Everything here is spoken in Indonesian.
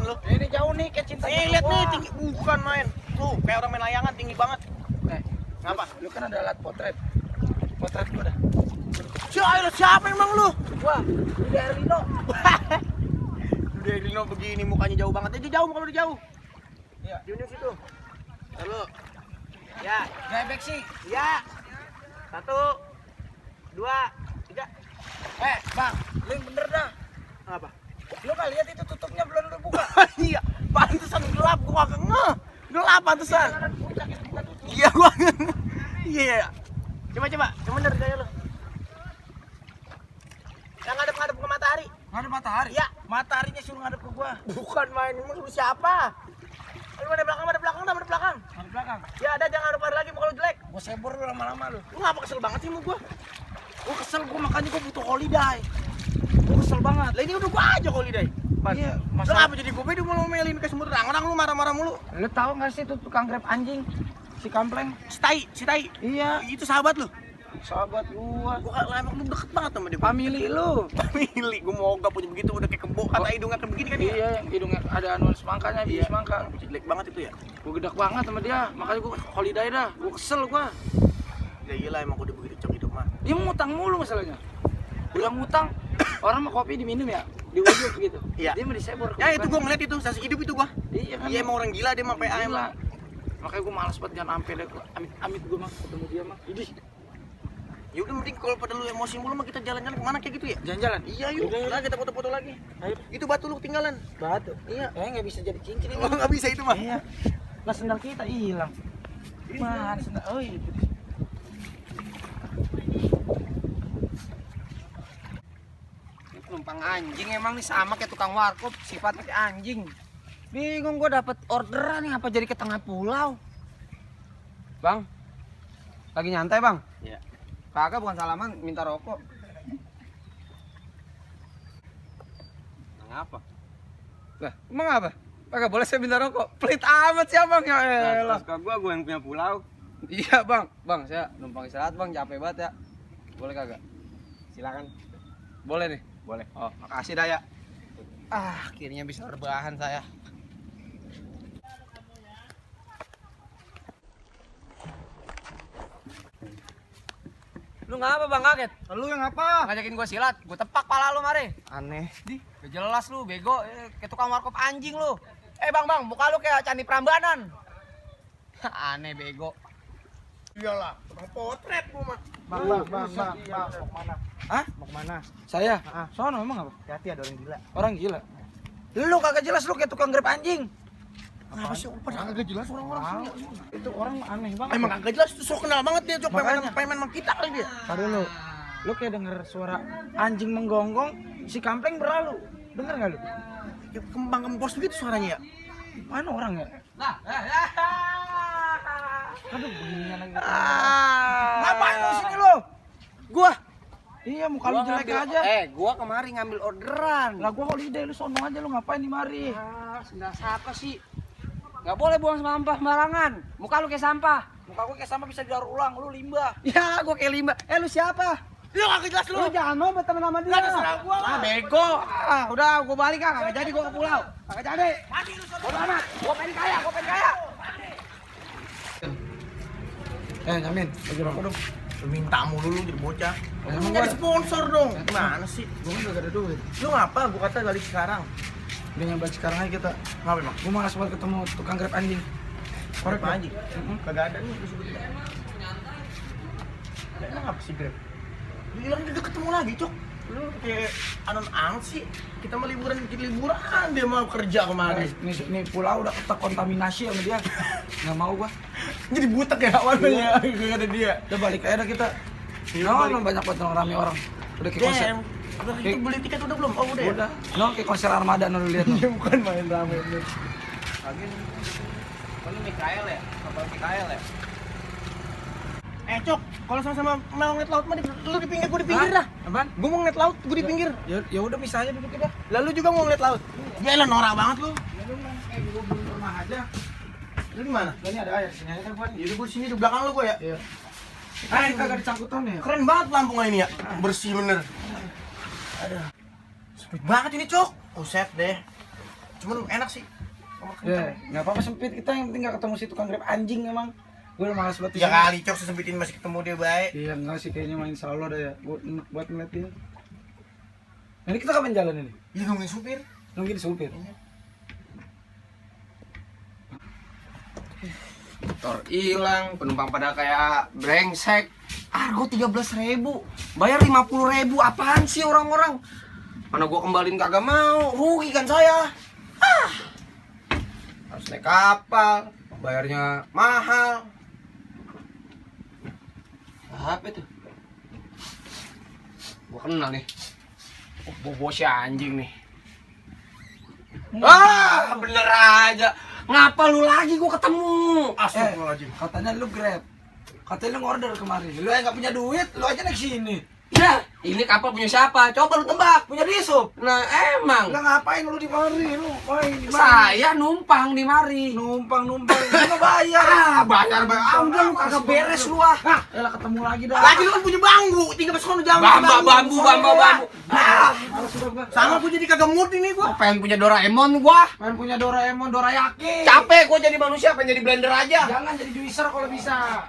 lu. Ini jauh nih kayak cinta. Lihat nih tinggi bukan main. Tuh, kayak orang main layangan tinggi banget. Ngapa? Lu kan ada alat potret. Potret gua dah. Siapa emang lu? Wah, udah Erlino. Udah Rino begini mukanya jauh banget. Dia jauh kalau dia jauh. Iya. Di situ. Lalu. Ya, Gebek sih. ya. 1 2 3. Bang, lu yang bener dah. Apa? Lu nggak lihat itu tutupnya belum lu buka? Iya, pantesan gelap gua kagak ngeh. Gelap pantesan. Iya gua. Iya. Coba bener gaya lu. Yang ngadep ke matahari. Ngadep matahari? Iya. Mataharinya suruh ngadep ke gua. Bukan main, emang lu siapa? Lu ada belakang. Ngadep belakang. Ya ada, jangan ngadep lagi muka lu jelek. Gua sebor lu lama-lama lu. Lu ngapa kesel banget sih sama gua? Gua kesel, makanya gua butuh holiday. Gua kesel banget. Lah ini udah gua aja holiday. Iya, Lu ngapa jadi gua beda mau melin ke semut orang lu marah-marah mulu. Lu tahu nggak sih itu tukang grab anjing? Si Kampleng. Si Tai. Iya, Itu sahabat lu. sahabat gua. Gua lama lu deket banget sama dia. Family lu. Family, gua mau gak punya begitu udah kayak kebo kata hidungnya kayak begini kan ya. Iya, yang hidungnya ada anu semangkanya, biji semangka. Jelek banget itu ya. Gua gedak banget sama dia, makanya gua holiday dah. Gua kesel gua. Ya iyalah emang udah begitu cok hidup mah. Dia mau ngutang mulu masalahnya. Udah ngutang, orang mah kopi diminum ya, diujuk gitu. Iya. Dia mah disebor. Ya itu gua ngeliat itu sasi hidup itu gua. Iya kan. Iya emang orang gila dia mah PA Gila. emang. Makanya gua malas banget jangan sampai deh. Amit gua mah ketemu dia mah. Idih. Ya udah mending kalau pada lu emosi mulu mah kita jalan-jalan kemana kayak gitu ya? Jalan-jalan. Iya yuk. Udah. Lah kita foto-foto lagi. Ayo. Itu batu lu ketinggalan. Batu. Iya. Nggak bisa jadi cincin ini. Oh nggak bisa itu mah. Iya. Lah sendal kita hilang. Mana sendal? Oh iya. Ini penumpang anjing emang nih sama kayak tukang warkop, sifatnya kayak anjing. Bingung gua dapet orderan nih apa jadi ke tengah pulau. Bang. Lagi nyantai, Bang? Iya. Kakak bukan salaman, minta rokok. Ngapa? Lah, emang apa? Kagak boleh saya minta rokok. Pelit amat sih abang ya elah. Gua yang punya pulau. Iya bang, bang saya numpang istirahat bang, capek banget ya. Boleh kagak? Silakan. Boleh nih. Boleh. Oh, makasih dah ya. Akhirnya bisa rebahan saya. Lu ngapa bang kaget? Lu yang apa? Ngajakin gua silat, gua tepak pala lu mari. Aneh. Gak jelas lu, bego. Kayak tukang warkop anjing lu. Bang, muka lu kayak Candi Prambanan. Aneh, bego. Iyalah, tukang potret gua mah. Bang, mau kemana? Hah? Mau kemana? Saya? Ah. Sono emang apa? Hati-hati ada orang gila. Orang gila. Lu kagak jelas lu kayak tukang grab anjing. Kenapa sih? Padahal kagak jelas orang-orang sini. Itu orang aneh banget. Emang kagak jelas tuh sok kenal banget dia cok Makanya. pemain sama kita kali dia. Tadi lu kayak denger suara anjing menggonggong, si Kampleng berlalu. Denger nggak lu? Ya, kembang kempos begitu suaranya ya. Mana orangnya? Aduh, beginian lagi. Ngapain lu sini lu? Gua. Iya, muka lu jelek aja. Gua kemari ngambil orderan. Lah gua holiday, lu sono aja, lu ngapain di mari? Sendal siapa sih? Nggak boleh buang sampah sembarangan. Muka lu kayak sampah. Muka gua kayak sampah bisa didaur ulang, lu limbah. Ya, gua kayak limbah. Lu siapa? Lu kagak jelas lu. Lu jangan mau berteman sama dia. Lah terserah gua lah. Bego. Udah gua balik kagak jadi gua ke pulau. Kagak jadi. Mati lu sono. Bodo amat. Gua pengen kaya. Nyamin, bagi rokok dong. Lu minta mulu lu jadi bocah. Emang Jadi gua- sponsor dong. Gimana sih? Gua kan gak ada duit. Lu ngapa? Gua kata balik sekarang. Udah nyampe sekarang aja kita. Ngapa emang? Gua malas banget ketemu tukang grab anjing. Korek Korek anjing. Kagak ada nih di situ. Emang apa sih Grab? Bilang udah ketemu lagi, Cok. Lu kayak anon sih. Kita mau liburan, bikin liburan, dia mau kerja kemarin. Nih pulau udah terkontaminasi sama dia. Nggak mau gua. Jadi butek ya awalnya, gak ada dia. Udah balik aja dah kita. Iya, No, balik. banyak banget orang rame orang. Udah kayak konser. Damn. Udah itu beli tiket udah belum? Oh udah ya? Udah. No, kayak konser Armada no, lu lihat no. Iya bukan main rame ini. Lagi. Lu Mikael ya? Kapal Mikael ya? Cok, kalau sama-sama mau ngeliat laut mah lu di pinggir, gua di pinggir dah. Apaan? Gua mau ngeliat laut, gua di pinggir. Ya udah bisa aja duduk kita. Lalu juga mau ngeliat laut. Ya elah norak banget lu. Ya lu gua belum rumah aja. Lu di mana? Ini ada air, sini aja kan gua. Yaudah gua di sini di belakang lu gua ya. Iya. Kagak dicangkutan ya. Keren banget lampunya ini ya. Bersih bener. Aduh. Sempit banget ini, Cok. Buset deh. Cuman enak sih. Ya, nggak apa-apa sempit, kita yang penting nggak ketemu si tukang grab anjing emang. Gue udah malas banget. Tiga kali cok sesempitin masih ketemu dia baik. Iya enggak sih, kayaknya main selalu ada ya buat ngeliatin. Nah, ini kita kapan jalan ini? Iya nungguin supir. Nungguin supir. Motor hilang, penumpang pada kayak brengsek. Argo 13.000, bayar 50.000, apaan sih orang-orang? Mana gua kembaliin kagak mau, rugi kan saya. Harus naik kapal, bayarnya mahal. Apa itu? Gua kenal nih. Oh, bobo si anjing nih. Bener aja. Ngapa lu lagi gua ketemu? Astagfirullahaladzim. Katanya lu grab. Katanya lu ngorder kemarin. Lu yang nggak punya duit, lu aja naik sini. Ya, ini kapal punya siapa? Coba lu tebak. Punya Disub. Nah, emang. Lah ngapain lu di mari? Lu main di mari. Saya numpang di mari. Numpang. Lu nggak bayar. Bayar. Udah lu kagak beres lu ah. Elah ketemu lagi dah. Lagi lu kan punya bangku, 13 kono jalan. Bambu. Sama gua jadi kagak mood ini gua. Pengen punya Doraemon gua. Main punya Doraemon, Dorayaki. Capek gua jadi manusia, pengen jadi blender aja. Jangan jadi juicer kalau bisa.